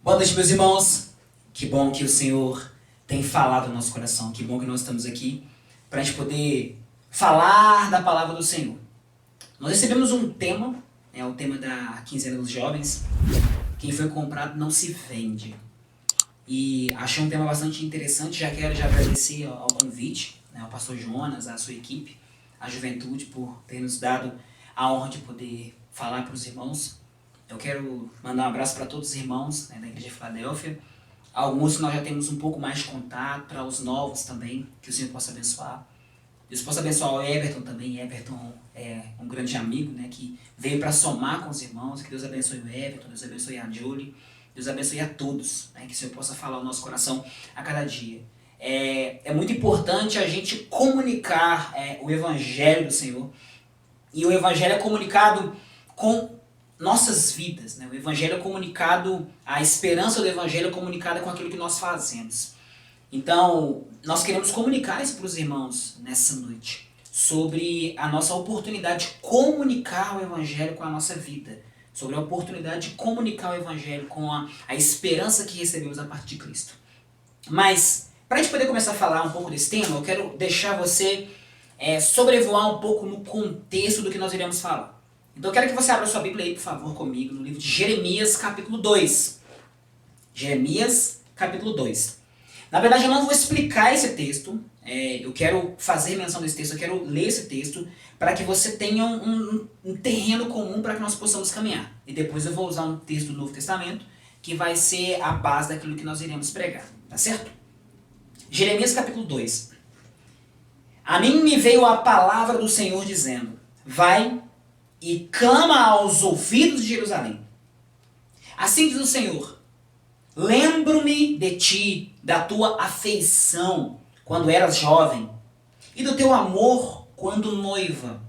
Boa noite, meus irmãos. Que bom que o Senhor tem falado no nosso coração. Que bom que nós estamos aqui para a gente poder falar da palavra do Senhor. Nós recebemos um tema, o tema da quinzena dos jovens. Quem foi comprado não se vende. E achei um tema bastante interessante. Já quero agradecer ao convite, ao pastor Jonas, à sua equipe, à juventude, por ter nos dado a honra de poder falar para os irmãos. Eu quero mandar um abraço para todos os irmãos da Igreja de Filadélfia. Alguns que nós já temos um pouco mais de contato, para os novos também, que o Senhor possa abençoar. Deus possa abençoar o Everton também. Everton é um grande amigo, que veio para somar com os irmãos. Que Deus abençoe o Everton, Deus abençoe a Julie, Deus abençoe a todos, que o Senhor possa falar o nosso coração a cada dia. É muito importante a gente comunicar o Evangelho do Senhor. E o Evangelho é comunicado com nossas vidas, O Evangelho é comunicado, a esperança do Evangelho é comunicada com aquilo que nós fazemos. Então, nós queremos comunicar isso para os irmãos nessa noite, sobre a nossa oportunidade de comunicar o Evangelho com a nossa vida, sobre a oportunidade de comunicar o Evangelho com a esperança que recebemos a partir de Cristo. Mas, para a gente poder começar a falar um pouco desse tema, eu quero deixar você sobrevoar um pouco no contexto do que nós iremos falar. Então eu quero que você abra sua Bíblia aí, por favor, comigo, no livro de Jeremias, capítulo 2. Jeremias, capítulo 2. Na verdade, eu não vou explicar esse texto, eu quero fazer menção desse texto, eu quero ler esse texto, para que você tenha um terreno comum para que nós possamos caminhar. E depois eu vou usar um texto do Novo Testamento, que vai ser a base daquilo que nós iremos pregar, tá certo? Jeremias, capítulo 2. A mim me veio a palavra do Senhor dizendo: vai e clama aos ouvidos de Jerusalém. Assim diz o Senhor: lembro-me de ti, da tua afeição, quando eras jovem, e do teu amor quando noiva,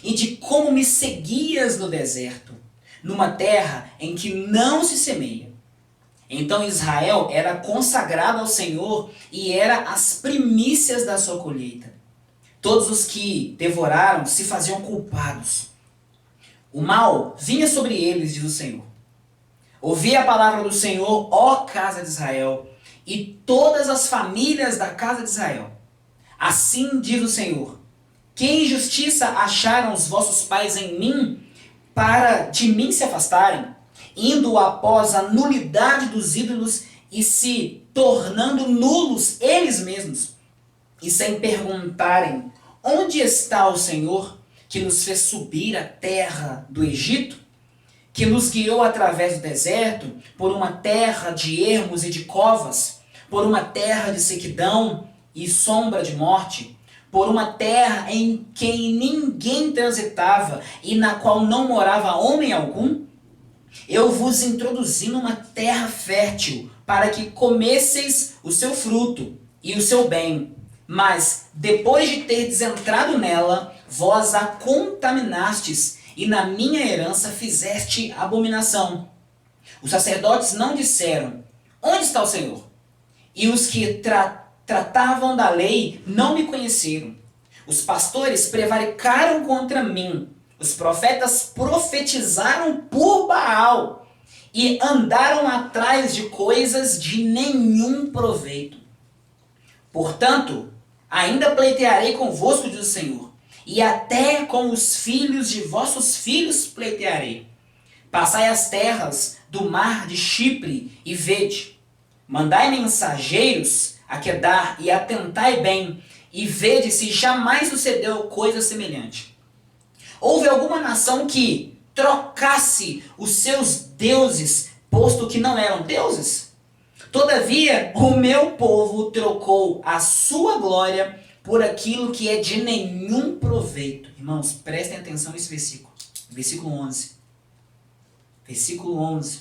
e de como me seguias no deserto, numa terra em que não se semeia. Então Israel era consagrado ao Senhor e era as primícias da sua colheita. Todos os que devoraram se faziam culpados. O mal vinha sobre eles, diz o Senhor. Ouvi a palavra do Senhor, ó casa de Israel, e todas as famílias da casa de Israel. Assim diz o Senhor: que injustiça acharam os vossos pais em mim, para de mim se afastarem, indo após a nulidade dos ídolos e se tornando nulos eles mesmos, e sem perguntarem: onde está o Senhor, que nos fez subir a terra do Egito, que nos guiou através do deserto, por uma terra de ermos e de covas, por uma terra de sequidão e sombra de morte, por uma terra em que ninguém transitava e na qual não morava homem algum? Eu vos introduzi numa terra fértil, para que comesseis o seu fruto e o seu bem. Mas, depois de terdes entrado nela, vós a contaminastes, e na minha herança fizeste abominação. Os sacerdotes não disseram: onde está o Senhor? E os que tratavam da lei não me conheceram. Os pastores prevaricaram contra mim. Os profetas profetizaram por Baal e andaram atrás de coisas de nenhum proveito. Portanto, ainda pleitearei convosco, diz o Senhor, e até com os filhos de vossos filhos pleitearei. Passai as terras do mar de Chipre e vede. Mandai mensageiros a Quedar e atentai bem, e vede se jamais sucedeu coisa semelhante. Houve alguma nação que trocasse os seus deuses, posto que não eram deuses? Todavia, o meu povo trocou a sua glória por aquilo que é de nenhum proveito. Irmãos, prestem atenção nesse versículo. Versículo 11. Versículo 11.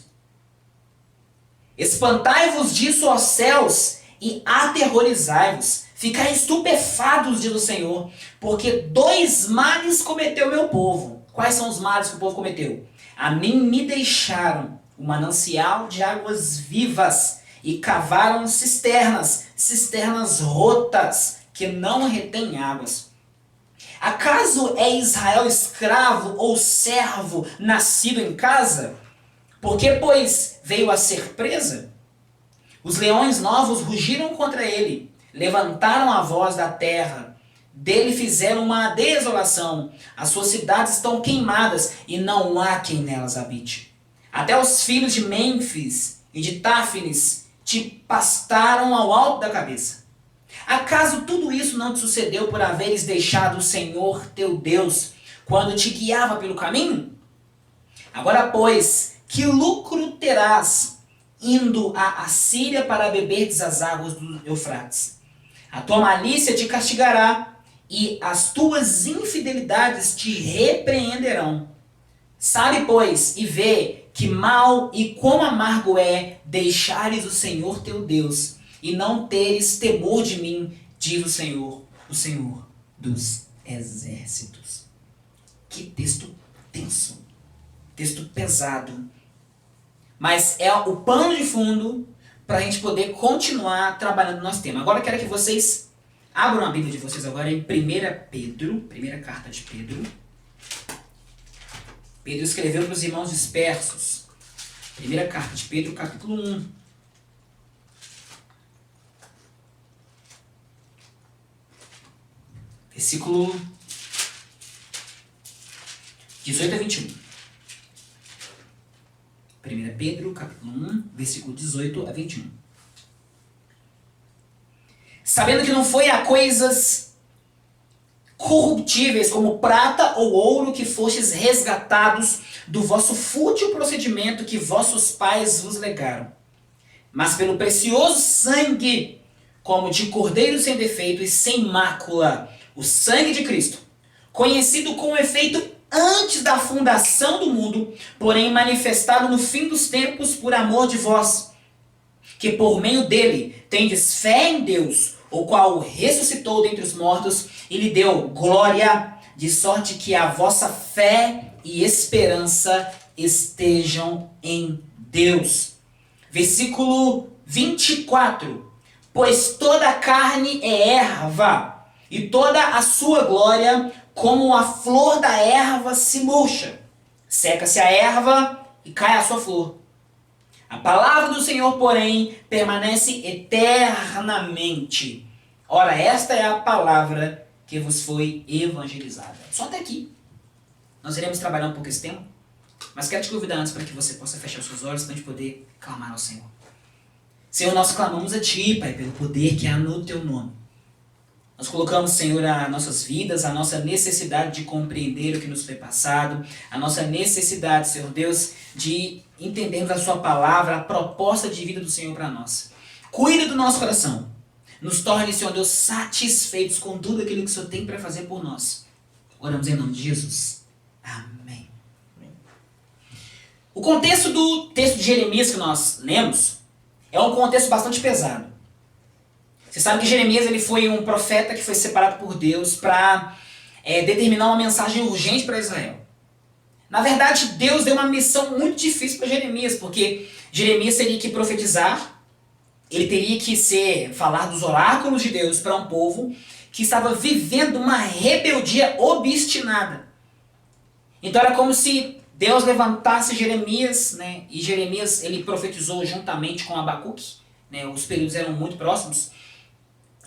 Espantai-vos disso, ó céus, e aterrorizai-vos. Ficai estupefados, diz o Senhor, porque 2 males cometeu meu povo. Quais são os males que o povo cometeu? A mim me deixaram o manancial de águas vivas, e cavaram cisternas rotas, que não retêm águas. Acaso é Israel escravo ou servo nascido em casa? Porque, pois, veio a ser presa? Os leões novos rugiram contra ele, levantaram a voz da terra, dele fizeram uma desolação, as suas cidades estão queimadas e não há quem nelas habite. Até os filhos de Mênfis e de Táfnis te pastaram ao alto da cabeça. Acaso tudo isso não te sucedeu por haveres deixado o Senhor teu Deus quando te guiava pelo caminho? Agora, pois, que lucro terás indo à Assíria para beberdes as águas do Eufrates? A tua malícia te castigará e as tuas infidelidades te repreenderão. Sabe, pois, e vê que mal e quão amargo é deixares o Senhor teu Deus e não teres temor de mim, diz o Senhor dos exércitos. Que texto tenso, texto pesado, mas é o pano de fundo para a gente poder continuar trabalhando no nosso tema. Agora eu quero que vocês abram a Bíblia de vocês agora em 1 Pedro, primeira carta de Pedro. Pedro escreveu para os irmãos dispersos. Primeira carta de Pedro, capítulo 1. Versículo 18 a 21. 1 Pedro, capítulo 1, versículo 18 a 21. Sabendo que não foi a coisas corruptíveis como prata ou ouro que fostes resgatados do vosso fútil procedimento que vossos pais vos legaram, mas pelo precioso sangue, como de cordeiro sem defeito e sem mácula, o sangue de Cristo, conhecido com efeito antes da fundação do mundo, porém manifestado no fim dos tempos por amor de vós, que por meio dele tendes fé em Deus, o qual o ressuscitou dentre os mortos e lhe deu glória, de sorte que a vossa fé e esperança estejam em Deus. Versículo 24. Pois toda a carne é erva, e toda a sua glória como a flor da erva se murcha. Seca-se a erva e cai a sua flor. A palavra do Senhor, porém, permanece eternamente. Ora, esta é a palavra que vos foi evangelizada. Só até aqui. Nós iremos trabalhar um pouco esse tema, mas quero te convidar antes para que você possa fechar os seus olhos para a gente poder clamar ao Senhor. Senhor, nós clamamos a Ti, Pai, pelo poder que há no Teu nome. Nós colocamos, Senhor, as nossas vidas, a nossa necessidade de compreender o que nos foi passado, a nossa necessidade, Senhor Deus, de entendermos a Sua palavra, a proposta de vida do Senhor para nós. Cuida do nosso coração. Nos torne, Senhor Deus, satisfeitos com tudo aquilo que o Senhor tem para fazer por nós. Oramos em nome de Jesus. Amém. O contexto do texto de Jeremias que nós lemos é um contexto bastante pesado. Você sabe que Jeremias ele foi um profeta que foi separado por Deus para determinar uma mensagem urgente para Israel. Na verdade, Deus deu uma missão muito difícil para Jeremias, porque Jeremias teria que profetizar, ele teria que falar dos oráculos de Deus para um povo que estava vivendo uma rebeldia obstinada. Então era como se Deus levantasse Jeremias, né? E Jeremias ele profetizou juntamente com Abacuque, né? Os períodos eram muito próximos.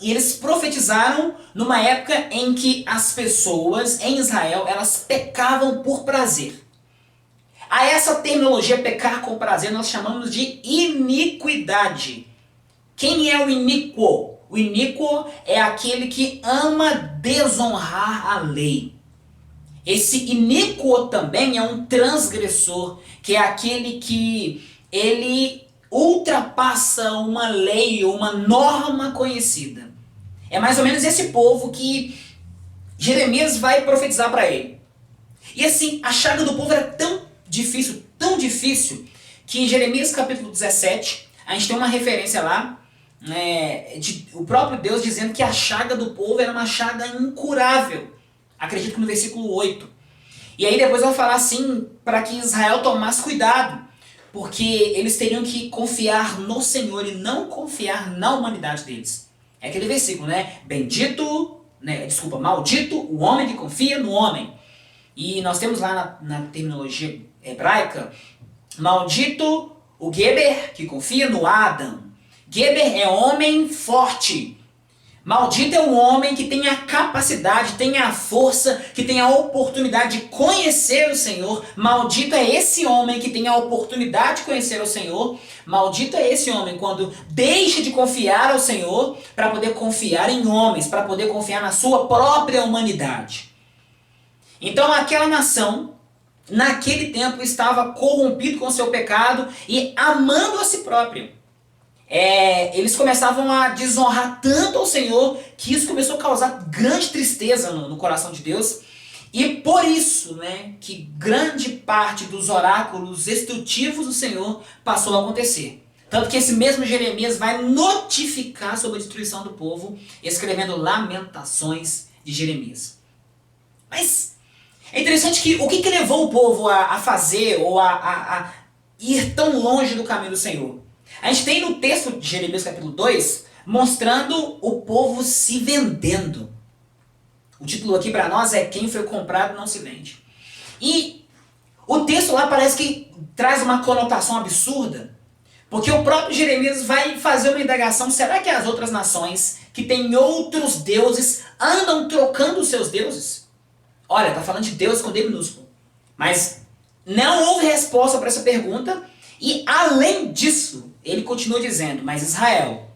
E eles profetizaram numa época em que as pessoas em Israel, elas pecavam por prazer. A essa terminologia pecar com prazer nós chamamos de iniquidade. Quem é o iníquo? O iníquo é aquele que ama desonrar a lei. Esse iníquo também é um transgressor, que é aquele que ele ultrapassa uma lei ou uma norma conhecida. É mais ou menos esse povo que Jeremias vai profetizar para ele. E assim, a chaga do povo era tão difícil, que em Jeremias capítulo 17, a gente tem uma referência lá, de o próprio Deus dizendo que a chaga do povo era uma chaga incurável. Acredito que no versículo 8. E aí depois vai falar assim, para que Israel tomasse cuidado, porque eles teriam que confiar no Senhor e não confiar na humanidade deles. É aquele versículo, né? Maldito o homem que confia no homem. E nós temos lá na terminologia hebraica Maldito o Geber que confia no Adam. Geber é homem forte. Maldito é o homem que tem a capacidade, tem a força, que tem a oportunidade de conhecer o Senhor. Maldito é esse homem que tem a oportunidade de conhecer o Senhor. Maldito é esse homem quando deixa de confiar ao Senhor para poder confiar em homens, para poder confiar na sua própria humanidade. Então aquela nação, naquele tempo, estava corrompido com o seu pecado e amando a si próprio. Eles começavam a desonrar tanto ao Senhor que isso começou a causar grande tristeza no coração de Deus. E por isso, que grande parte dos oráculos destrutivos do Senhor passou a acontecer. Tanto que esse mesmo Jeremias vai notificar sobre a destruição do povo, escrevendo Lamentações de Jeremias. Mas é interessante que o que levou o povo a fazer ou a ir tão longe do caminho do Senhor? A gente tem no texto de Jeremias capítulo 2, mostrando o povo se vendendo. O título aqui para nós é Quem foi comprado não se vende. E o texto lá parece que traz uma conotação absurda, porque o próprio Jeremias vai fazer uma indagação: será que as outras nações que têm outros deuses andam trocando os seus deuses? Olha, está falando de Deus com D minúsculo. Mas não houve resposta para essa pergunta. E além disso, ele continua dizendo: mas Israel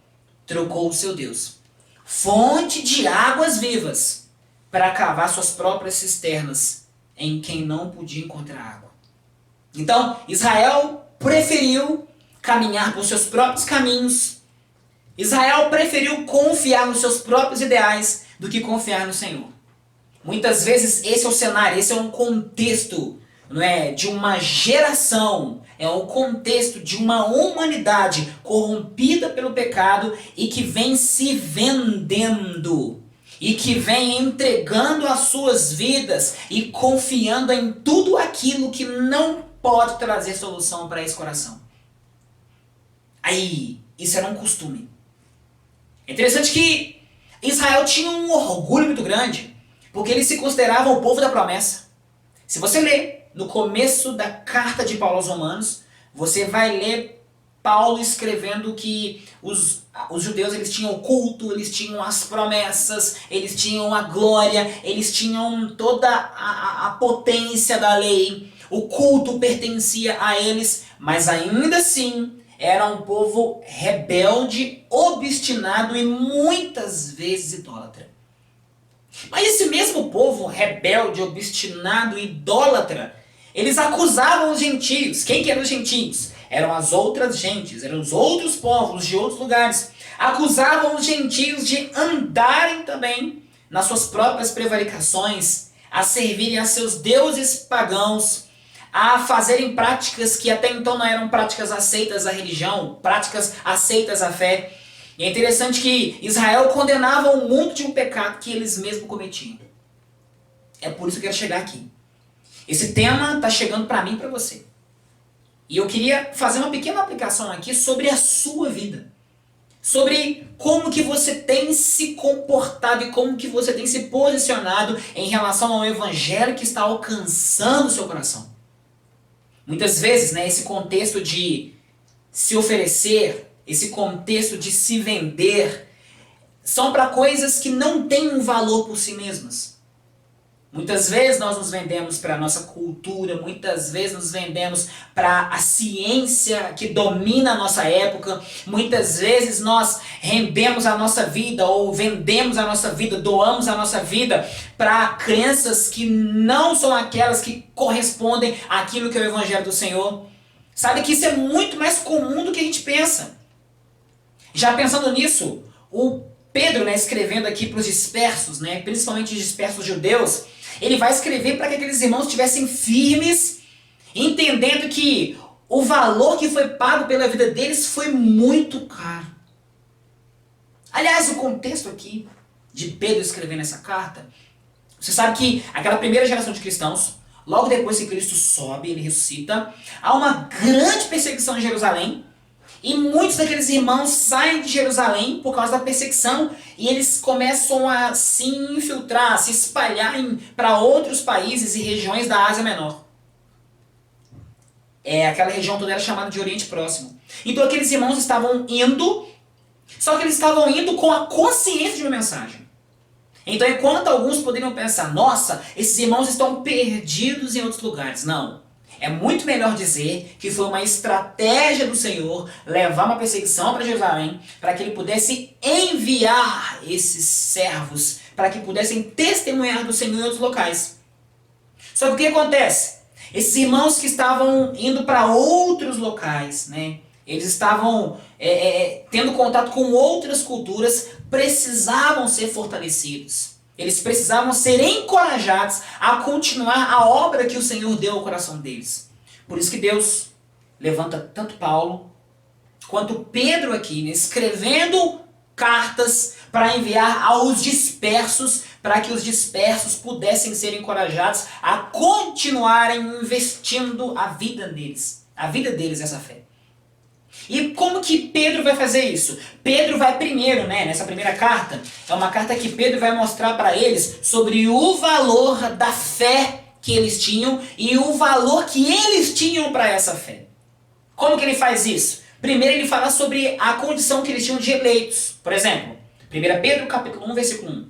trocou o seu Deus, fonte de águas vivas, para cavar suas próprias cisternas, em quem não podia encontrar água. Então, Israel preferiu caminhar por seus próprios caminhos. Israel preferiu confiar nos seus próprios ideais do que confiar no Senhor. Muitas vezes esse é o cenário, esse é um contexto, de uma geração, é um contexto de uma humanidade corrompida pelo pecado e que vem se vendendo, e que vem entregando as suas vidas e confiando em tudo aquilo que não pode trazer solução para esse coração. Aí, isso era um costume. É interessante que Israel tinha um orgulho muito grande, porque eles se consideravam o povo da promessa. Se você ler no começo da carta de Paulo aos Romanos, você vai ler Paulo escrevendo que os judeus, eles tinham o culto, eles tinham as promessas, eles tinham a glória, eles tinham toda a potência da lei, o culto pertencia a eles, mas ainda assim era um povo rebelde, obstinado e muitas vezes idólatra. Mas esse mesmo povo rebelde, obstinado e idólatra, eles acusavam os gentios. Quem que eram os gentios? Eram as outras gentes, eram os outros povos de outros lugares. Acusavam os gentios de andarem também nas suas próprias prevaricações, a servirem a seus deuses pagãos, a fazerem práticas que até então não eram práticas aceitas à religião, práticas aceitas à fé. E é interessante que Israel condenava o mundo de um pecado que eles mesmos cometiam. É por isso que eu quero chegar aqui. Esse tema está chegando para mim e para você. E eu queria fazer uma pequena aplicação aqui sobre a sua vida. Sobre como que você tem se comportado e como que você tem se posicionado em relação ao evangelho que está alcançando o seu coração. Muitas vezes, esse contexto de se oferecer, esse contexto de se vender, são para coisas que não têm um valor por si mesmas. Muitas vezes nós nos vendemos para a nossa cultura, muitas vezes nos vendemos para a ciência que domina a nossa época, muitas vezes nós rendemos a nossa vida ou vendemos a nossa vida, doamos a nossa vida para crenças que não são aquelas que correspondem àquilo que é o Evangelho do Senhor. Sabe que isso é muito mais comum do que a gente pensa. Já pensando nisso, o Pedro, escrevendo aqui para os dispersos, principalmente os dispersos judeus, ele vai escrever para que aqueles irmãos estivessem firmes, entendendo que o valor que foi pago pela vida deles foi muito caro. Aliás, o contexto aqui de Pedro escrevendo essa carta, você sabe que aquela primeira geração de cristãos, logo depois que Cristo sobe, ele ressuscita, há uma grande perseguição em Jerusalém, e muitos daqueles irmãos saem de Jerusalém por causa da perseguição e eles começam a se infiltrar, a se espalhar para outros países e regiões da Ásia Menor. Aquela região toda era chamada de Oriente Próximo. Então aqueles irmãos estavam indo, só que eles estavam indo com a consciência de uma mensagem. Então, enquanto alguns poderiam pensar, nossa, esses irmãos estão perdidos em outros lugares. Não. É muito melhor dizer que foi uma estratégia do Senhor levar uma perseguição para Jerusalém, para que ele pudesse enviar esses servos, para que pudessem testemunhar do Senhor em outros locais. Só que o que acontece? Esses irmãos que estavam indo para outros locais, né? Eles estavam tendo contato com outras culturas, precisavam ser fortalecidos. Eles precisavam ser encorajados a continuar a obra que o Senhor deu ao coração deles. Por isso que Deus levanta tanto Paulo quanto Pedro aqui, né, escrevendo cartas para enviar aos dispersos, para que os dispersos pudessem ser encorajados a continuarem investindo a vida deles nessa fé. E como que Pedro vai fazer isso? Pedro vai primeiro, né, nessa primeira carta, é uma carta que Pedro vai mostrar para eles sobre o valor da fé que eles tinham e o valor que eles tinham para essa fé. Como que ele faz isso? Primeiro ele fala sobre a condição que eles tinham de eleitos. Por exemplo, 1 Pedro capítulo 1, versículo 1.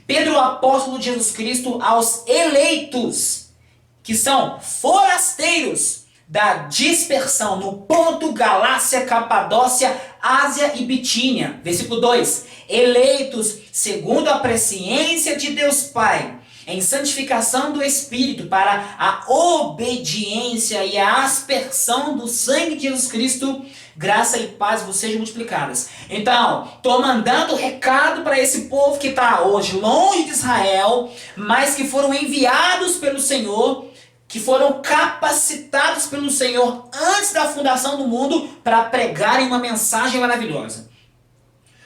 Pedro, o apóstolo de Jesus Cristo, aos eleitos, que são forasteiros da dispersão no Ponto, Galácia, Capadócia, Ásia e Bitínia. Versículo 2. Eleitos segundo a presciência de Deus Pai, em santificação do Espírito, para a obediência e a aspersão do sangue de Jesus Cristo, graça e paz vos sejam multiplicadas. Então, estou mandando recado para esse povo que está hoje longe de Israel, mas que foram enviados pelo Senhor, que foram capacitados pelo Senhor antes da fundação do mundo para pregarem uma mensagem maravilhosa.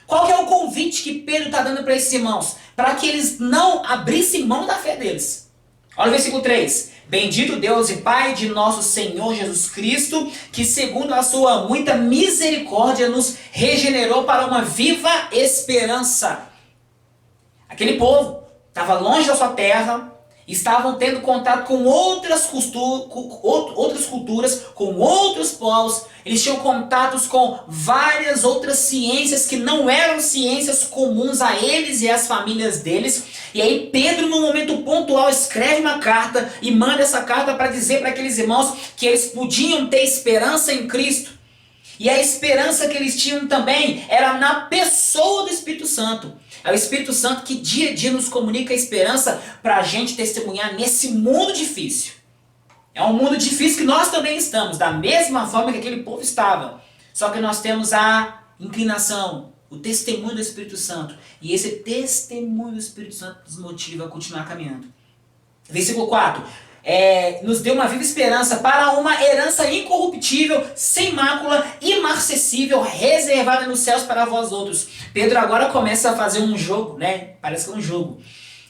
Qual que é o convite que Pedro está dando para esses irmãos? Para que eles não abrissem mão da fé deles. Olha o versículo 3. Bendito Deus e Pai de nosso Senhor Jesus Cristo, que segundo a sua muita misericórdia nos regenerou para uma viva esperança. Aquele povo estava longe da sua terra, estavam tendo contato com outras culturas, com outros povos. Eles tinham contatos com várias outras ciências que não eram ciências comuns a eles e às famílias deles. E aí Pedro, num momento pontual, escreve uma carta e manda essa carta para dizer para aqueles irmãos que eles podiam ter esperança em Cristo. E a esperança que eles tinham também era na pessoa do Espírito Santo. É o Espírito Santo que dia a dia nos comunica a esperança para a gente testemunhar nesse mundo difícil. É um mundo difícil que nós também estamos, da mesma forma que aquele povo estava. Só que nós temos a inclinação, o testemunho do Espírito Santo. E esse testemunho do Espírito Santo nos motiva a continuar caminhando. Versículo 4. Nos deu uma viva esperança para uma herança incorruptível, sem mácula, imarcessível, reservada nos céus para vós outros. Pedro agora começa a fazer um jogo, né? Parece que é um jogo.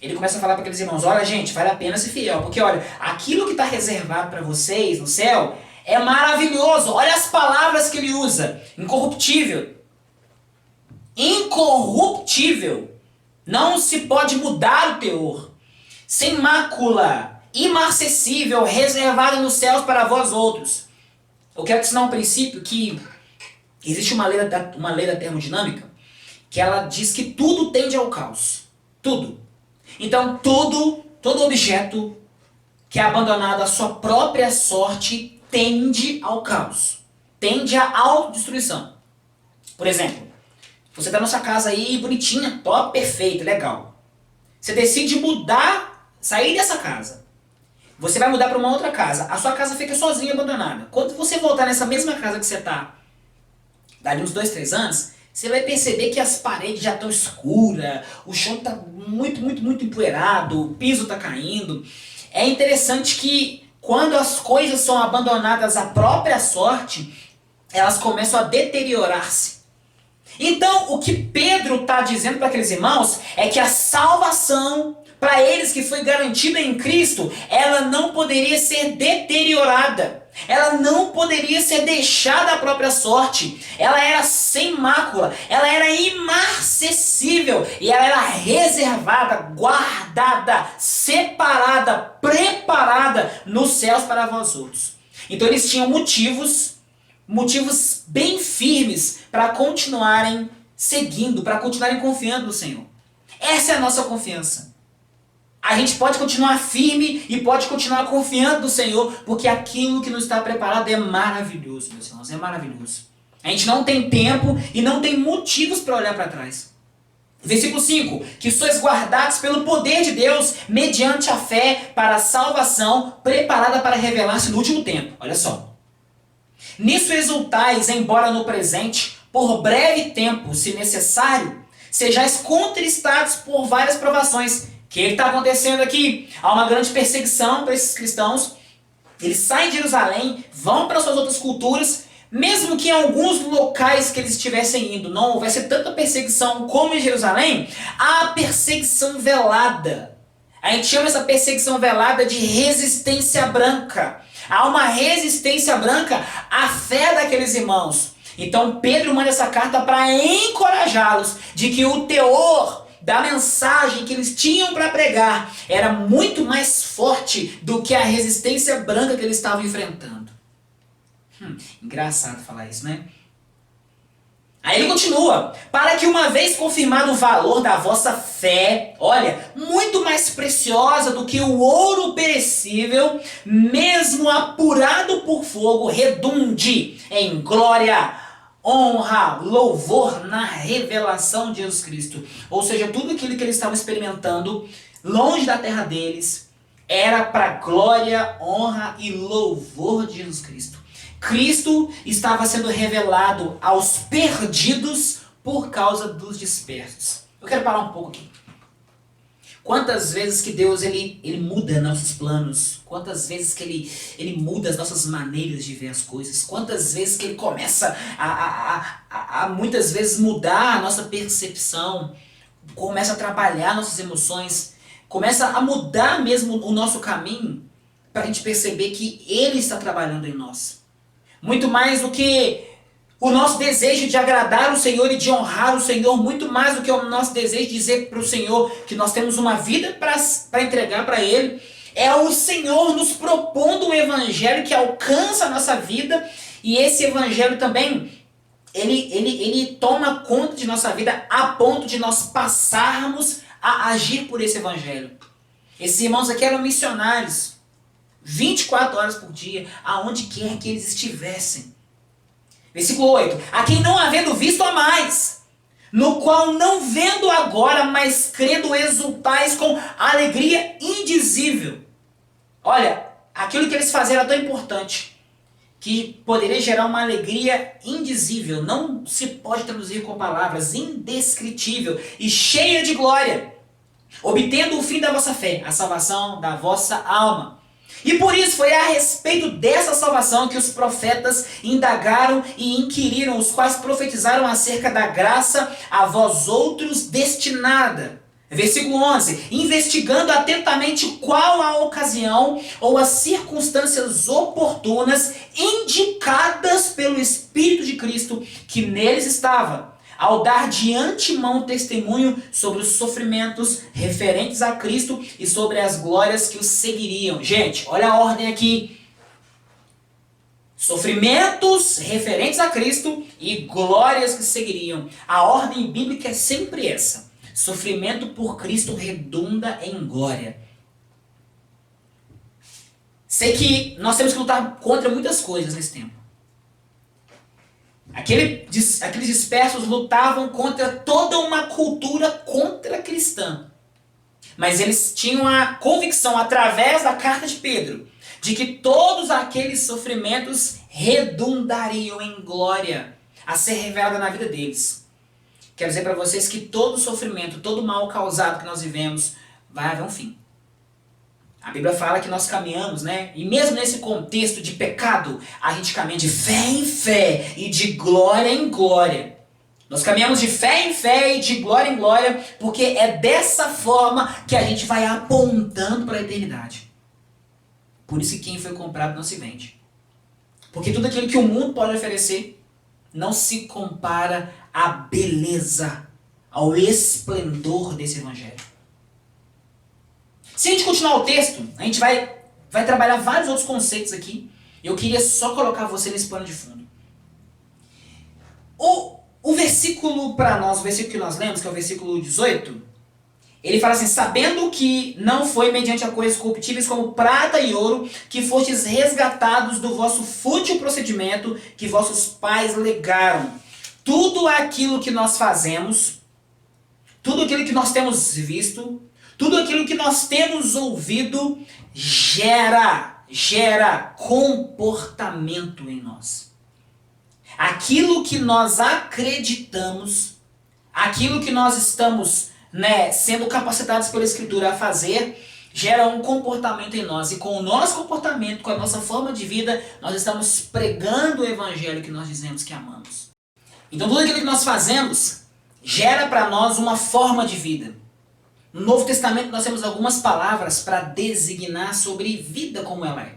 Ele começa a falar para aqueles irmãos, olha gente, vale a pena ser fiel, porque olha, aquilo que está reservado para vocês no céu é maravilhoso. Olha as palavras que ele usa. Incorruptível. Incorruptível. Não se pode mudar o teor. Sem mácula, imarcessível, reservado nos céus para vós outros. Eu quero te ensinar um princípio que existe uma lei da termodinâmica que ela diz que tudo tende ao caos. Tudo. Então todo objeto que é abandonado à sua própria sorte tende ao caos. Tende à autodestruição. Por exemplo, você está na sua casa aí bonitinha, top, perfeito, legal. Você decide mudar, sair dessa casa. Você vai mudar para uma outra casa. A sua casa fica sozinha, abandonada. Quando você voltar nessa mesma casa que você está, dali uns 2, 3 anos, você vai perceber que as paredes já estão escuras, o chão está muito empoeirado, o piso está caindo. É interessante que quando as coisas são abandonadas à própria sorte, elas começam a deteriorar-se. Então, o que Pedro está dizendo para aqueles irmãos é que a salvação, para eles que foi garantida em Cristo, ela não poderia ser deteriorada. Ela não poderia ser deixada à própria sorte. Ela era sem mácula, ela era imarcessível e ela era reservada, guardada, separada, preparada nos céus para vós outros. Então eles tinham motivos bem firmes para continuarem seguindo, para continuarem confiando no Senhor. Essa é a nossa confiança. A gente pode continuar firme e pode continuar confiando no Senhor, porque aquilo que nos está preparado é maravilhoso, meus irmãos, é maravilhoso. A gente não tem tempo e não tem motivos para olhar para trás. Versículo 5, que sois guardados pelo poder de Deus, mediante a fé para a salvação, preparada para revelar-se no último tempo. Olha só. Nisso exultais, embora no presente, por breve tempo, se necessário, sejais contristados por várias provações. O que está acontecendo aqui? Há uma grande perseguição para esses cristãos. Eles saem de Jerusalém, vão para suas outras culturas, mesmo que em alguns locais que eles estivessem indo não houvesse tanta perseguição como em Jerusalém, há perseguição velada. A gente chama essa perseguição velada de resistência branca. Há uma resistência branca à fé daqueles irmãos. Então Pedro manda essa carta para encorajá-los de que o teor da mensagem que eles tinham para pregar era muito mais forte do que a resistência branca que eles estavam enfrentando. Engraçado falar isso, né? Aí ele continua, para que uma vez confirmado o valor da vossa fé, olha, muito mais preciosa do que o ouro perecível, mesmo apurado por fogo, redunde em glória, honra, louvor na revelação de Jesus Cristo. Ou seja, tudo aquilo que eles estavam experimentando, longe da terra deles, era para glória, honra e louvor de Jesus Cristo. Cristo estava sendo revelado aos perdidos por causa dos dispersos. Eu quero parar um pouco aqui. Quantas vezes que Deus ele muda nossos planos? Quantas vezes que ele muda as nossas maneiras de ver as coisas? Quantas vezes que ele começa a muitas vezes mudar a nossa percepção? Começa a trabalhar nossas emoções? Começa a mudar mesmo o nosso caminho para a gente perceber que Ele está trabalhando em nós. Muito mais do que o nosso desejo de agradar o Senhor e de honrar o Senhor, muito mais do que o nosso desejo de dizer para o Senhor que nós temos uma vida para entregar para Ele. É o Senhor nos propondo um evangelho que alcança a nossa vida, e esse evangelho também, ele toma conta de nossa vida a ponto de nós passarmos a agir por esse evangelho. Esses irmãos aqui eram missionários, 24 horas por dia, aonde quer que eles estivessem. Versículo 8. A quem não havendo visto a mais, no qual não vendo agora, mas crendo exultais com alegria indizível. Olha, aquilo que eles faziam era tão importante, que poderia gerar uma alegria indizível, não se pode traduzir com palavras, indescritível e cheia de glória, obtendo o fim da vossa fé, a salvação da vossa alma. E por isso foi a respeito dessa salvação que os profetas indagaram e inquiriram, os quais profetizaram acerca da graça a vós outros destinada. Versículo 11. Investigando atentamente qual a ocasião ou as circunstâncias oportunas indicadas pelo Espírito de Cristo que neles estava, ao dar de antemão testemunho sobre os sofrimentos referentes a Cristo e sobre as glórias que os seguiriam. Gente, olha a ordem aqui. Sofrimentos referentes a Cristo e glórias que seguiriam. A ordem bíblica é sempre essa. Sofrimento por Cristo redunda em glória. Sei que nós temos que lutar contra muitas coisas nesse tempo. Aqueles dispersos lutavam contra toda uma cultura contra-cristã. Mas eles tinham a convicção, através da carta de Pedro, de que todos aqueles sofrimentos redundariam em glória a ser revelada na vida deles. Quero dizer para vocês que todo sofrimento, todo mal causado que nós vivemos, vai haver um fim. A Bíblia fala que nós caminhamos, né? E mesmo nesse contexto de pecado, a gente caminha de fé em fé e de glória em glória. Nós caminhamos de fé em fé e de glória em glória, porque é dessa forma que a gente vai apontando para a eternidade. Por isso que quem foi comprado não se vende. Porque tudo aquilo que o mundo pode oferecer não se compara à beleza, ao esplendor desse evangelho. Se a gente continuar o texto, a gente vai trabalhar vários outros conceitos aqui Eu queria só colocar você nesse pano de fundo. O versículo para nós, o versículo que nós lemos, que é o versículo 18, ele fala assim: sabendo que não foi mediante a coisas corruptíveis como prata e ouro que fostes resgatados do vosso fútil procedimento que vossos pais legaram. Tudo aquilo que nós fazemos, tudo aquilo que nós temos visto, tudo aquilo que nós temos ouvido, gera comportamento em nós. Aquilo que nós acreditamos, aquilo que nós estamos sendo capacitados pela Escritura a fazer, gera um comportamento em nós. E com o nosso comportamento, com a nossa forma de vida, nós estamos pregando o Evangelho que nós dizemos que amamos. Então tudo aquilo que nós fazemos gera para nós uma forma de vida. No Novo Testamento nós temos algumas palavras para designar sobre vida como ela é.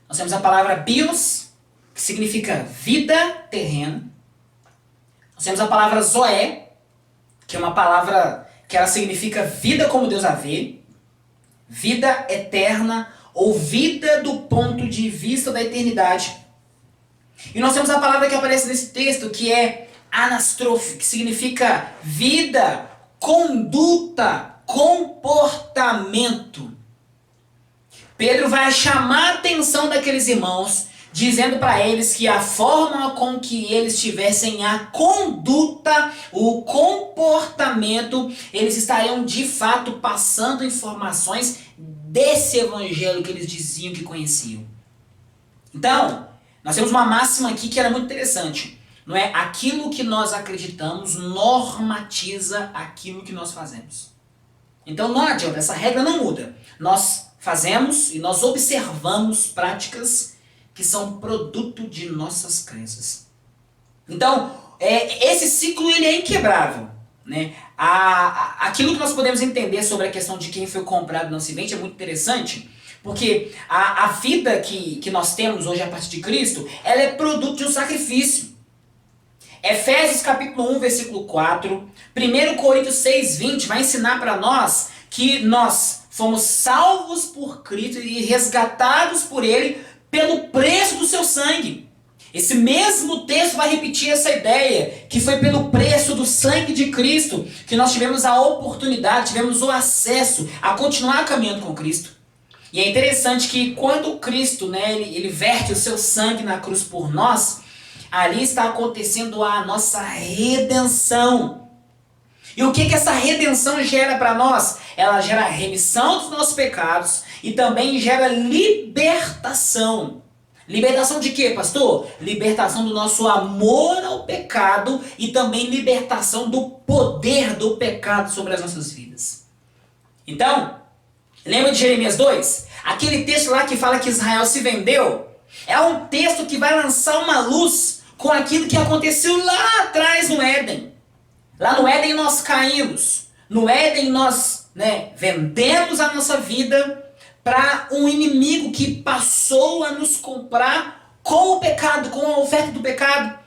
Nós temos a palavra bios, que significa vida terrena. Nós temos a palavra zoé, que é uma palavra que ela significa vida como Deus a vê, vida eterna ou vida do ponto de vista da eternidade. E nós temos a palavra que aparece nesse texto, que é anastrofe, que significa vida, conduta, comportamento. Pedro vai chamar a atenção daqueles irmãos, dizendo para eles que a forma com que eles tivessem a conduta, o comportamento, eles estariam de fato passando informações desse evangelho que eles diziam que conheciam. Então, nós temos uma máxima aqui que era muito interessante. Não é? Aquilo que nós acreditamos normatiza aquilo que nós fazemos. Então não adianta, essa regra não muda. Nós fazemos e nós observamos práticas que são produto de nossas crenças. Então, esse ciclo ele é inquebrável. Né? Aquilo que nós podemos entender sobre a questão de quem foi comprado não se vende é muito interessante, porque a vida que nós temos hoje a partir de Cristo, ela é produto de um sacrifício. Efésios capítulo 1, versículo 4, 1 Coríntios 6, 20 vai ensinar para nós que nós fomos salvos por Cristo e resgatados por Ele pelo preço do seu sangue. Esse mesmo texto vai repetir essa ideia, que foi pelo preço do sangue de Cristo que nós tivemos a oportunidade, tivemos o acesso a continuar caminhando com Cristo. E é interessante que quando Cristo, ele verte o seu sangue na cruz por nós, ali está acontecendo a nossa redenção. E o que essa redenção gera para nós? Ela gera remissão dos nossos pecados e também gera libertação. Libertação de quê, pastor? Libertação do nosso amor ao pecado e também libertação do poder do pecado sobre as nossas vidas. Então, lembra de Jeremias 2? Aquele texto lá que fala que Israel se vendeu? É um texto que vai lançar uma luz com aquilo que aconteceu lá atrás no Éden. Lá no Éden nós caímos. No Éden nós vendemos a nossa vida para um inimigo que passou a nos comprar com o pecado, com a oferta do pecado.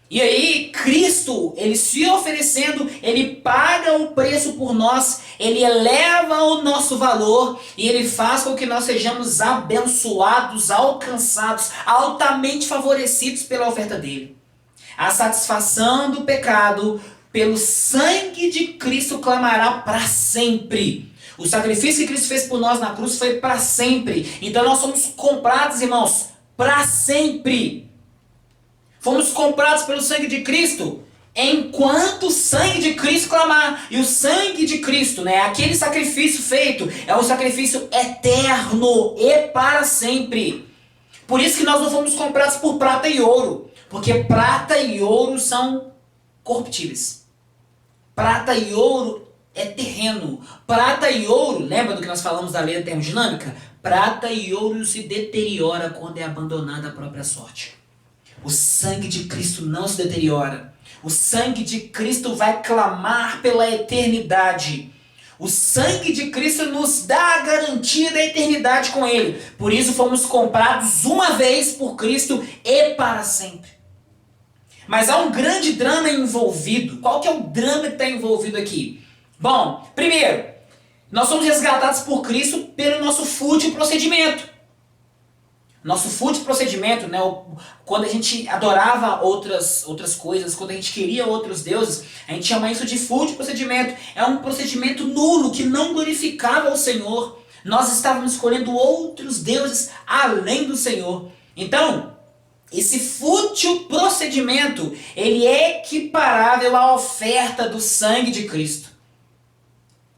E aí Cristo, ele se oferecendo, ele paga o preço por nós, ele eleva o nosso valor e ele faz com que nós sejamos abençoados, alcançados, altamente favorecidos pela oferta dele. A satisfação do pecado pelo sangue de Cristo clamará para sempre. O sacrifício que Cristo fez por nós na cruz foi para sempre. Então nós somos comprados, irmãos, para sempre. Fomos comprados pelo sangue de Cristo enquanto o sangue de Cristo clamar. E o sangue de Cristo, aquele sacrifício feito, é um sacrifício eterno e para sempre. Por isso que nós não fomos comprados por prata e ouro. Porque prata e ouro são corruptíveis. Prata e ouro é terreno. Prata e ouro, lembra do que nós falamos da lei da termodinâmica? Prata e ouro se deteriora quando é abandonada a própria sorte. O sangue de Cristo não se deteriora. O sangue de Cristo vai clamar pela eternidade. O sangue de Cristo nos dá a garantia da eternidade com Ele. Por isso fomos comprados uma vez por Cristo e para sempre. Mas há um grande drama envolvido. Qual que é o drama que está envolvido aqui? Bom, primeiro, nós somos resgatados por Cristo pelo nosso fútil procedimento. Nosso fútil procedimento, né? Quando a gente adorava outras coisas, quando a gente queria outros deuses, a gente chama isso de fútil procedimento. É um procedimento nulo que não glorificava o Senhor. Nós estávamos escolhendo outros deuses além do Senhor. Então, esse fútil procedimento, ele é equiparável à oferta do sangue de Cristo.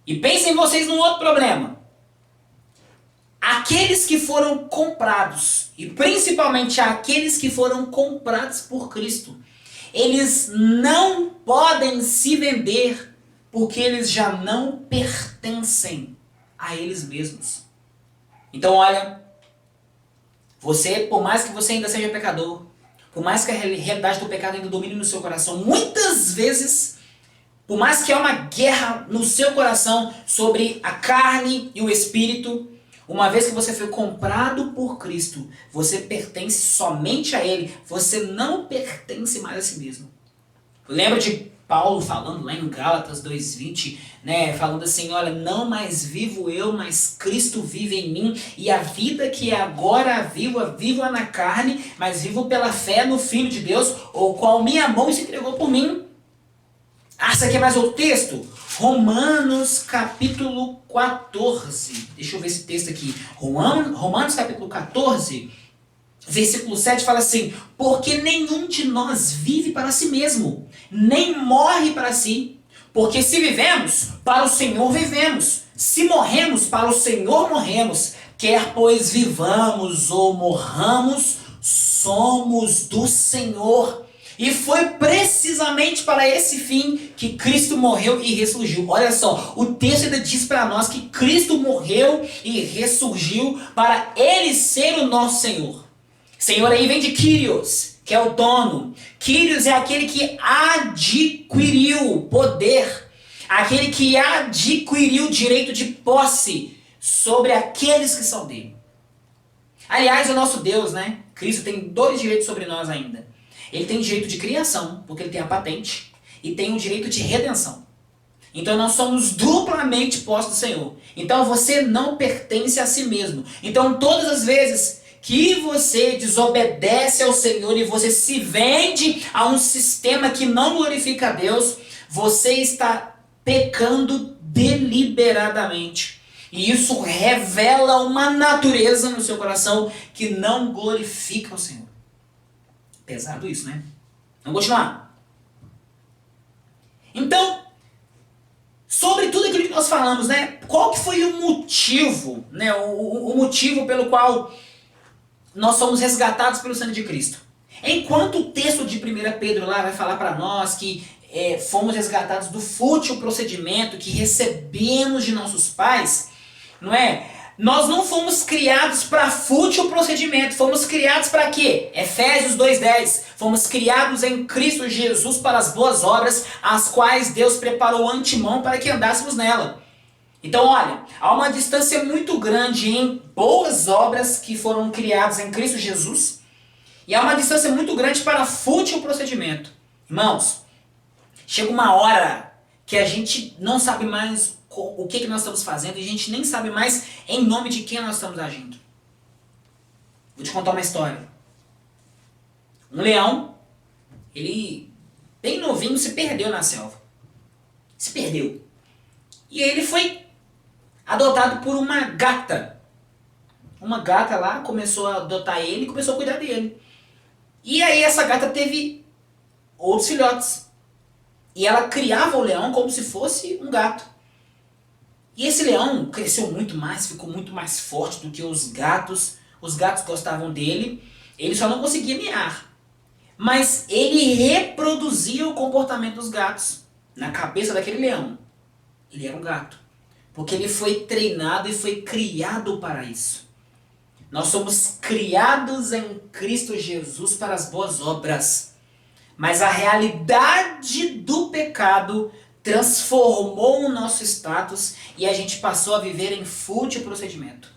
E pensem vocês num outro problema. Aqueles que foram comprados, e principalmente aqueles que foram comprados por Cristo, eles não podem se vender porque eles já não pertencem a eles mesmos. Então olha, você, por mais que você ainda seja pecador, por mais que a realidade do pecado ainda domine no seu coração, muitas vezes, por mais que há uma guerra no seu coração sobre a carne e o espírito, uma vez que você foi comprado por Cristo, você pertence somente a Ele. Você não pertence mais a si mesmo. Lembra de Paulo falando lá em Gálatas 2:20, né? Falando assim, olha, não mais vivo eu, mas Cristo vive em mim. E a vida que agora vivo na carne, mas vivo pela fé no Filho de Deus, o qual me amou e se entregou por mim. Ah, você quer mais outro texto? Romanos capítulo 14. Deixa eu ver esse texto aqui. Romanos capítulo 14, versículo 7 fala assim: porque nenhum de nós vive para si mesmo, nem morre para si. Porque se vivemos, para o Senhor vivemos. Se morremos, para o Senhor morremos. Quer pois vivamos ou morramos, somos do Senhor. E foi precisamente para esse fim que Cristo morreu e ressurgiu. Olha só, o texto ainda diz para nós que Cristo morreu e ressurgiu para Ele ser o nosso Senhor. Senhor aí vem de Kyrios, que é o dono. Kyrios é aquele que adquiriu poder, aquele que adquiriu direito de posse sobre aqueles que são dele. Aliás, o nosso Deus, né? Cristo tem 2 direitos sobre nós ainda. Ele tem direito de criação, porque ele tem a patente, e tem o direito de redenção. Então nós somos duplamente postos do Senhor. Então você não pertence a si mesmo. Então todas as vezes que você desobedece ao Senhor e você se vende a um sistema que não glorifica a Deus, você está pecando deliberadamente. E isso revela uma natureza no seu coração que não glorifica o Senhor. Pesado isso, né? Vamos continuar. Então, sobre tudo aquilo que nós falamos, né? Qual que foi o motivo, né? O motivo pelo qual nós somos resgatados pelo sangue de Cristo? Enquanto o texto de 1 Pedro lá vai falar para nós que fomos resgatados do fútil procedimento que recebemos de nossos pais, não é? Nós não fomos criados para fútil procedimento, fomos criados para quê? Efésios 2:10, fomos criados em Cristo Jesus para as boas obras, as quais Deus preparou antemão para que andássemos nela. Então olha, há uma distância muito grande em boas obras que foram criadas em Cristo Jesus, e há uma distância muito grande para fútil procedimento. Irmãos, chega uma hora que a gente não sabe mais o que nós estamos fazendo e a gente nem sabe mais em nome de quem nós estamos agindo. Vou te contar uma história. Um leão, ele bem novinho se perdeu na selva. Se perdeu. E ele foi adotado por uma gata. Uma gata lá começou a adotar ele e começou a cuidar dele. E aí essa gata teve outros filhotes. E ela criava o leão como se fosse um gato. E esse leão cresceu muito mais, ficou muito mais forte do que os gatos. Os gatos gostavam dele, ele só não conseguia miar. Mas ele reproduzia o comportamento dos gatos na cabeça daquele leão. Ele era um gato. Porque ele foi treinado e foi criado para isso. Nós somos criados em Cristo Jesus para as boas obras. Mas a realidade do pecado transformou o nosso status e a gente passou a viver em fútil procedimento.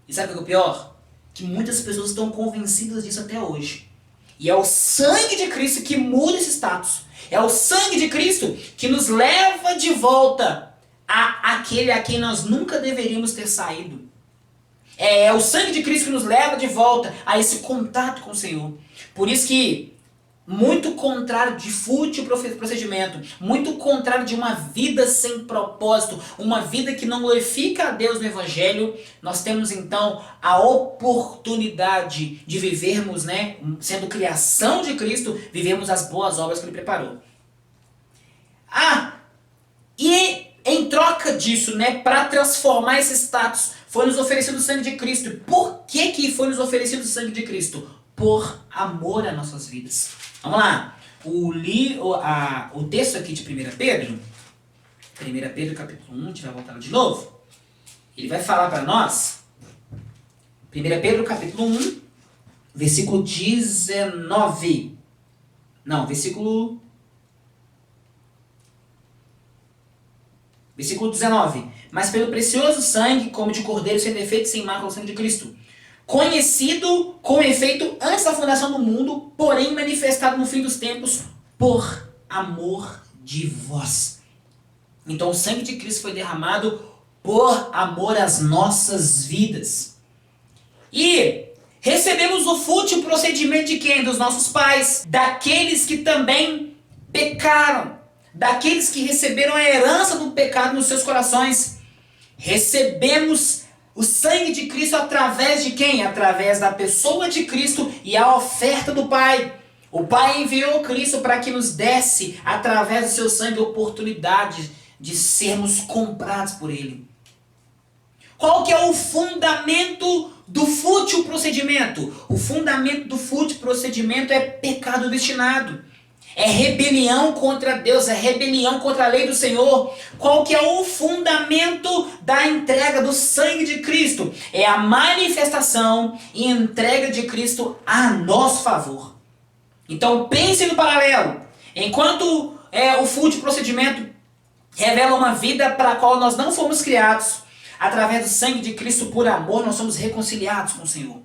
E sabe o que é o pior? Que muitas pessoas estão convencidas disso até hoje. E é o sangue de Cristo que muda esse status. É o sangue de Cristo que nos leva de volta àquele a quem nós nunca deveríamos ter saído. É o sangue de Cristo que nos leva de volta a esse contato com o Senhor. Por isso que, muito contrário de fútil procedimento, muito contrário de uma vida sem propósito, uma vida que não glorifica a Deus no Evangelho, nós temos então a oportunidade de vivermos, né, sendo criação de Cristo, vivemos as boas obras que Ele preparou. E em troca disso, né, para transformar esse status, foi nos oferecido o sangue de Cristo. E por que foi nos oferecido o sangue de Cristo? Por amor às nossas vidas. Vamos lá. O texto aqui de 1 Pedro, 1 Pedro capítulo 1, a gente vai voltar de novo. Ele vai falar para nós, 1 Pedro capítulo 1, versículo 19. Não, versículo 19. Mas pelo precioso sangue, como de cordeiro sem defeito e sem mácula, o sangue de Cristo, conhecido com efeito antes da fundação do mundo, porém manifestado no fim dos tempos por amor de vós. Então o sangue de Cristo foi derramado por amor às nossas vidas. E recebemos o fútil procedimento de quem? Dos nossos pais, daqueles que também pecaram, daqueles que receberam a herança do pecado nos seus corações. Recebemos o sangue de Cristo através de quem? Através da pessoa de Cristo e a oferta do Pai. O Pai enviou Cristo para que nos desse, através do seu sangue, a oportunidade de sermos comprados por Ele. Qual que é o fundamento do fútil procedimento? O fundamento do fútil procedimento é pecado obstinado. É rebelião contra Deus, é rebelião contra a lei do Senhor. Qual que é o fundamento da entrega do sangue de Cristo? É a manifestação e entrega de Cristo a nosso favor. Então pense no paralelo. Enquanto o fútil procedimento revela uma vida para a qual nós não fomos criados, através do sangue de Cristo por amor, nós somos reconciliados com o Senhor.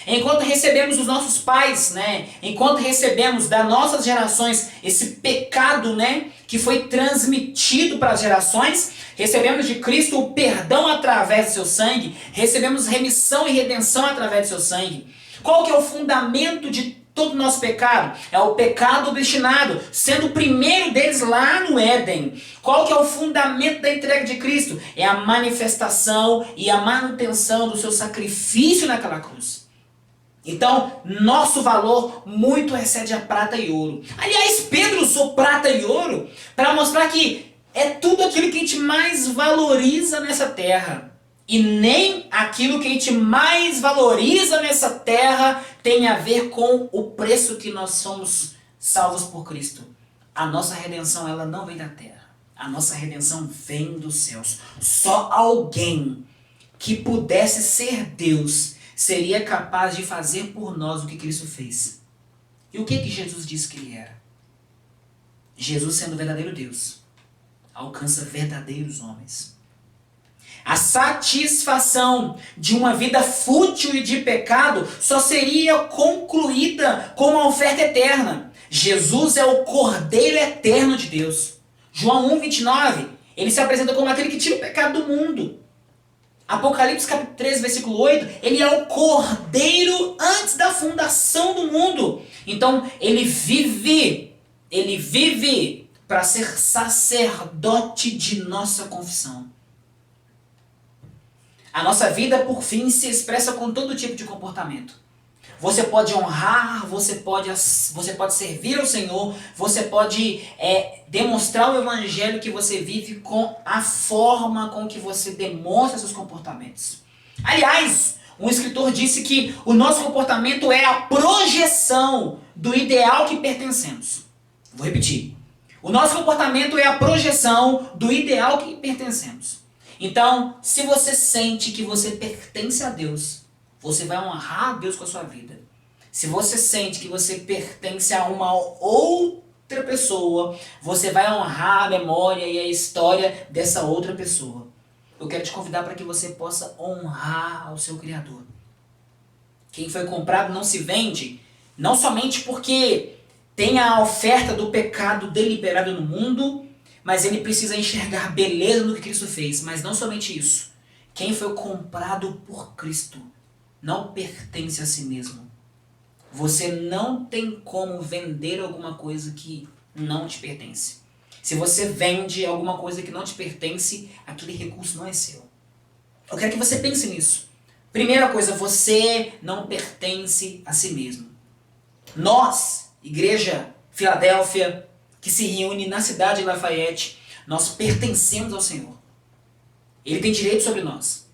Enquanto recebemos dos nossos pais, né, enquanto recebemos das nossas gerações esse pecado, né, que foi transmitido para as gerações, recebemos de Cristo o perdão através do seu sangue, recebemos remissão e redenção através do seu sangue. Qual que é o fundamento de todo o nosso pecado? É o pecado obstinado, sendo o primeiro deles lá no Éden. Qual que é o fundamento da entrega de Cristo? É a manifestação e a manutenção do seu sacrifício naquela cruz. Então, nosso valor muito excede a prata e ouro. Aliás, Pedro usou prata e ouro para mostrar que é tudo aquilo que a gente mais valoriza nessa terra. E nem aquilo que a gente mais valoriza nessa terra tem a ver com o preço que nós somos salvos por Cristo. A nossa redenção, ela não vem da terra. A nossa redenção vem dos céus. Só alguém que pudesse ser Deus seria capaz de fazer por nós o que Cristo fez. E o que Jesus disse que ele era? Jesus, sendo verdadeiro Deus, alcança verdadeiros homens. A satisfação de uma vida fútil e de pecado só seria concluída com uma oferta eterna. Jesus é o Cordeiro eterno de Deus. João 1:29, ele se apresenta como aquele que tira o pecado do mundo. Apocalipse capítulo 13, versículo 8, ele é o Cordeiro antes da fundação do mundo. Então, ele vive para ser sacerdote de nossa confissão. A nossa vida, por fim, se expressa com todo tipo de comportamento. Você pode honrar, você pode servir ao Senhor, você pode demonstrar o evangelho que você vive com a forma com que você demonstra seus comportamentos. Aliás, um escritor disse que o nosso comportamento é a projeção do ideal que pertencemos. Vou repetir. O nosso comportamento é a projeção do ideal que pertencemos. Então, se você sente que você pertence a Deus, você vai honrar a Deus com a sua vida. Se você sente que você pertence a uma outra pessoa, você vai honrar a memória e a história dessa outra pessoa. Eu quero te convidar para que você possa honrar ao seu Criador. Quem foi comprado não se vende, não somente porque tem a oferta do pecado deliberado no mundo, mas ele precisa enxergar beleza no que Cristo fez. Mas não somente isso. Quem foi comprado por Cristo não pertence a si mesmo. Você não tem como vender alguma coisa que não te pertence. Se você vende alguma coisa que não te pertence, aquele recurso não é seu. Eu quero que você pense nisso. Primeira coisa, você não pertence a si mesmo. Nós, Igreja Filadélfia, que se reúne na cidade de Lafayette, nós pertencemos ao Senhor. Ele tem direito sobre nós.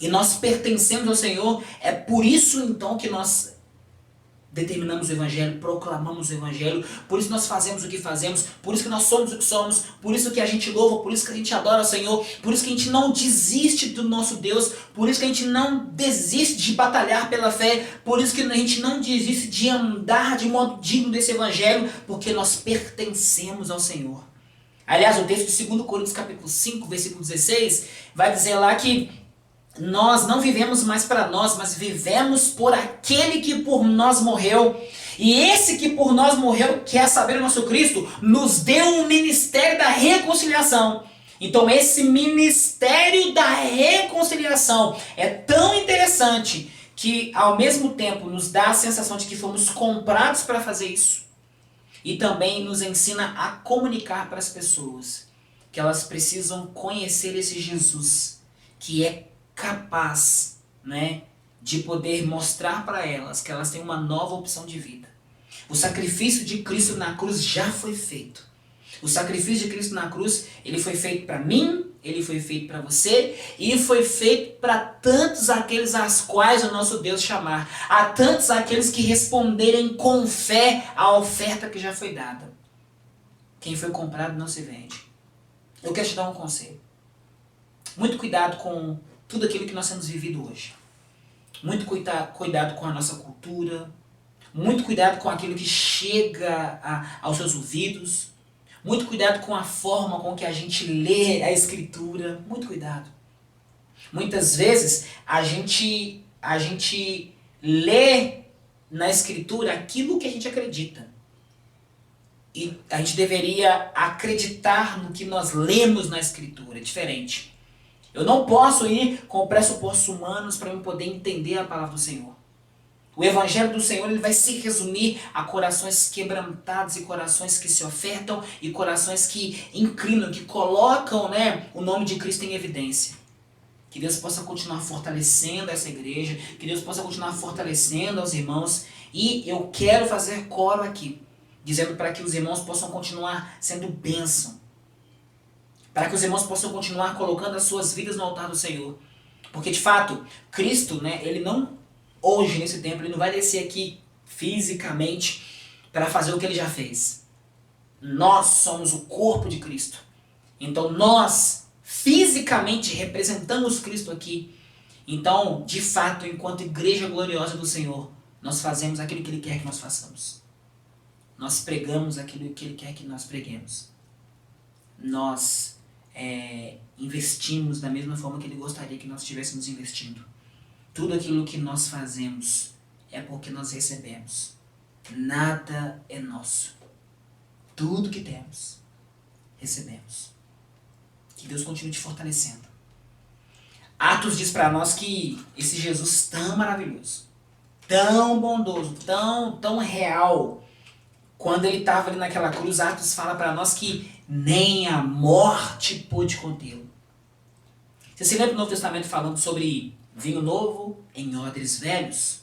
E nós pertencemos ao Senhor. É por isso então que nós determinamos o Evangelho, proclamamos o Evangelho, por isso nós fazemos o que fazemos, por isso que nós somos o que somos, por isso que a gente louva, por isso que a gente adora o Senhor, por isso que a gente não desiste do nosso Deus, por isso que a gente não desiste de batalhar pela fé, por isso que a gente não desiste de andar de modo digno desse Evangelho, porque nós pertencemos ao Senhor. Aliás, o texto de 2 Coríntios capítulo 5, versículo 16, vai dizer lá que nós não vivemos mais para nós, mas vivemos por aquele que por nós morreu. E esse que por nós morreu, que é saber o nosso Cristo, nos deu o ministério da reconciliação. Então esse ministério da reconciliação é tão interessante que ao mesmo tempo nos dá a sensação de que fomos comprados para fazer isso. E também nos ensina a comunicar para as pessoas que elas precisam conhecer esse Jesus, que é capaz, né, de poder mostrar para elas que elas têm uma nova opção de vida. O sacrifício de Cristo na cruz já foi feito. O sacrifício de Cristo na cruz, ele foi feito para mim, ele foi feito para você e foi feito para tantos aqueles às quais o nosso Deus chamar, a tantos aqueles que responderem com fé à oferta que já foi dada. Quem foi comprado não se vende. Eu quero te dar um conselho. Muito cuidado com tudo aquilo que nós temos vivido hoje. Muito cuidado com a nossa cultura. Muito cuidado com aquilo que chega aos seus ouvidos. Muito cuidado com a forma com que a gente lê a Escritura. Muito cuidado. Muitas vezes a gente lê na Escritura aquilo que a gente acredita. E a gente deveria acreditar no que nós lemos na Escritura. É diferente. Eu não posso ir com pressupostos humanos para eu poder entender a palavra do Senhor. O Evangelho do Senhor ele vai se resumir a corações quebrantados e corações que se ofertam e corações que inclinam, que colocam, né, o nome de Cristo em evidência. Que Deus possa continuar fortalecendo essa igreja, que Deus possa continuar fortalecendo os irmãos. E eu quero fazer coro aqui, dizendo para que os irmãos possam continuar sendo bênção. Para que os irmãos possam continuar colocando as suas vidas no altar do Senhor. Porque de fato, Cristo, né, ele não, hoje nesse tempo, ele não vai descer aqui fisicamente para fazer o que ele já fez. Nós somos o corpo de Cristo. Então nós fisicamente representamos Cristo aqui. Então, de fato, enquanto igreja gloriosa do Senhor, nós fazemos aquilo que ele quer que nós façamos. Nós pregamos aquilo que ele quer que nós preguemos. Nós investimos da mesma forma que ele gostaria que nós estivéssemos investindo. Tudo aquilo que nós fazemos é porque nós recebemos. Nada é nosso. Tudo que temos, recebemos. Que Deus continue te fortalecendo. Atos diz para nós que esse Jesus tão maravilhoso, tão bondoso, tão real, quando ele estava ali naquela cruz, Atos fala para nós que nem a morte pôde contê-lo. Você se lembra do Novo Testamento falando sobre vinho novo em odres velhos?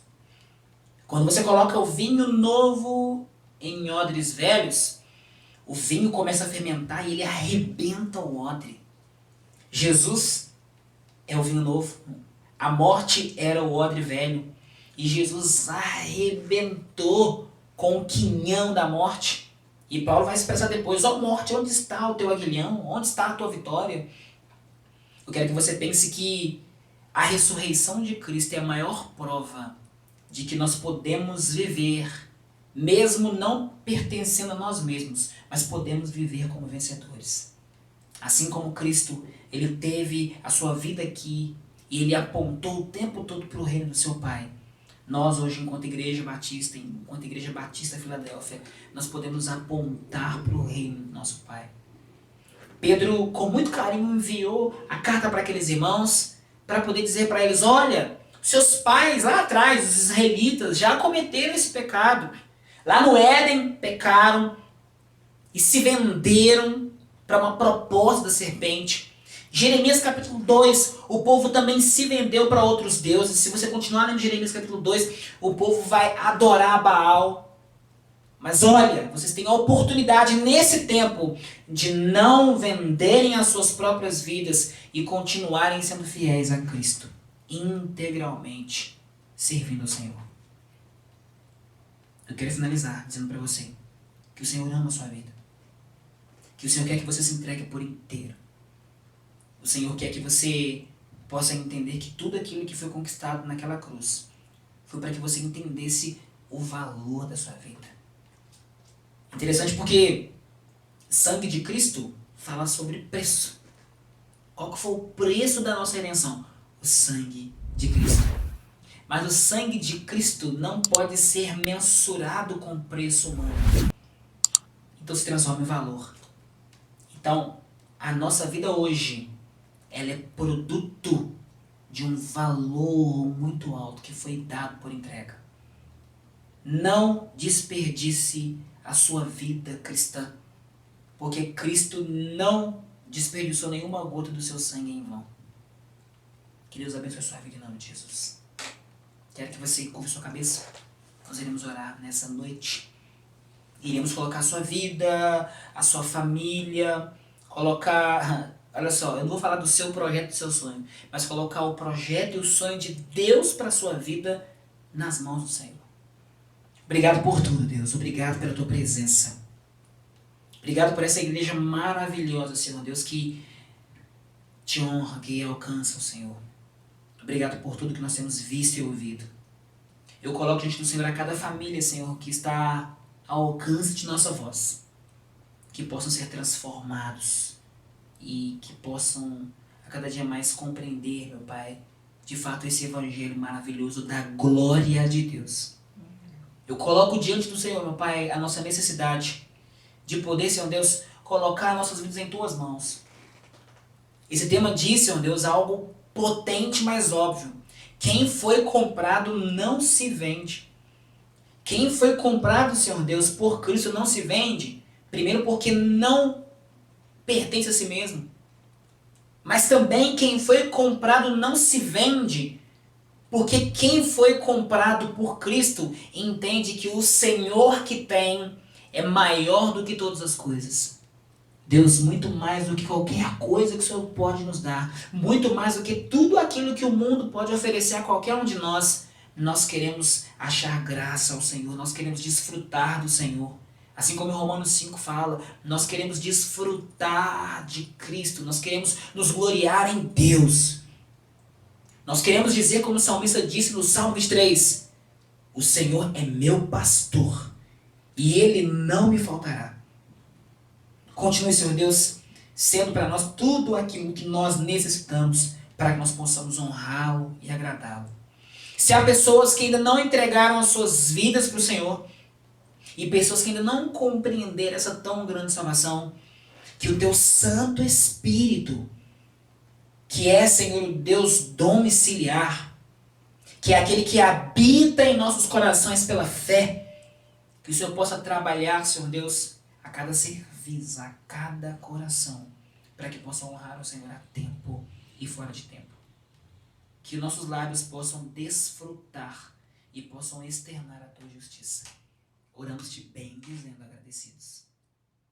Quando você coloca o vinho novo em odres velhos, o vinho começa a fermentar e ele arrebenta o odre. Jesus é o vinho novo. A morte era o odre velho. E Jesus arrebentou com o quinhão da morte. E Paulo vai expressar depois: ó morte, onde está o teu aguilhão? Onde está a tua vitória? Eu quero que você pense que a ressurreição de Cristo é a maior prova de que nós podemos viver, mesmo não pertencendo a nós mesmos, mas podemos viver como vencedores. Assim como Cristo, ele teve a sua vida aqui e ele apontou o tempo todo para o reino do seu Pai. Nós hoje, enquanto Igreja Batista Filadélfia, nós podemos apontar para o reino do nosso Pai. Pedro, com muito carinho, enviou a carta para aqueles irmãos, para poder dizer para eles, olha, seus pais lá atrás, os israelitas, já cometeram esse pecado. Lá no Éden pecaram e se venderam para uma proposta da serpente. Jeremias capítulo 2, o povo também se vendeu para outros deuses. Se você continuar lendo Jeremias capítulo 2, o povo vai adorar Baal. Mas olha, vocês têm a oportunidade nesse tempo de não venderem as suas próprias vidas e continuarem sendo fiéis a Cristo, integralmente servindo ao Senhor. Eu quero finalizar dizendo para você que o Senhor ama a sua vida, que o Senhor quer que você se entregue por inteiro. O Senhor quer que você possa entender que tudo aquilo que foi conquistado naquela cruz foi para que você entendesse o valor da sua vida. Interessante porque sangue de Cristo fala sobre preço. Qual que foi o preço da nossa redenção? O sangue de Cristo. Mas o sangue de Cristo não pode ser mensurado com o preço humano. Então se transforma em valor. Então, a nossa vida hoje, ela é produto de um valor muito alto que foi dado por entrega. Não desperdice a sua vida cristã, porque Cristo não desperdiçou nenhuma gota do seu sangue em vão. Que Deus abençoe a sua vida em nome de Jesus. Quero que você curva sua cabeça. Nós iremos orar nessa noite. Iremos colocar a sua vida, a sua família, colocar... Olha só, eu não vou falar do seu projeto, do seu sonho, mas colocar o projeto e o sonho de Deus para a sua vida nas mãos do Senhor. Obrigado por tudo, Deus. Obrigado pela tua presença. Obrigado por essa igreja maravilhosa, Senhor Deus, que te honra, que alcança o Senhor. Obrigado por tudo que nós temos visto e ouvido. Eu coloco diante do Senhor a cada família, Senhor, que está ao alcance de nossa voz. Que possam ser transformados e que possam a cada dia mais compreender, meu Pai, de fato esse evangelho maravilhoso da glória de Deus. Eu coloco diante do Senhor, meu Pai, a nossa necessidade de poder, Senhor Deus, colocar nossas vidas em Tuas mãos. Esse tema diz, Senhor Deus, algo potente, mas óbvio. Quem foi comprado não se vende. Quem foi comprado, Senhor Deus, por Cristo não se vende. Primeiro porque não pertence a si mesmo. Mas também quem foi comprado não se vende. Porque quem foi comprado por Cristo entende que o Senhor que tem é maior do que todas as coisas. Deus, muito mais do que qualquer coisa que o Senhor pode nos dar, muito mais do que tudo aquilo que o mundo pode oferecer a qualquer um de nós, nós queremos achar graça ao Senhor, nós queremos desfrutar do Senhor. Assim como em Romanos 5 fala, nós queremos desfrutar de Cristo, nós queremos nos gloriar em Deus. Nós queremos dizer, como o salmista disse no Salmo 23, o Senhor é meu pastor e Ele não me faltará. Continue, Senhor Deus, sendo para nós tudo aquilo que nós necessitamos para que nós possamos honrá-lo e agradá-lo. Se há pessoas que ainda não entregaram as suas vidas para o Senhor e pessoas que ainda não compreenderam essa tão grande salvação, que o Teu Santo Espírito, que é, Senhor, Deus domiciliar, que é aquele que habita em nossos corações pela fé, que o Senhor possa trabalhar, Senhor Deus, a cada serviço, a cada coração, para que possam honrar o Senhor a tempo e fora de tempo. Que nossos lábios possam desfrutar e possam externar a Tua justiça. Oramos-te bem, dizendo agradecidos.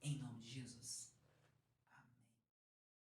Em nome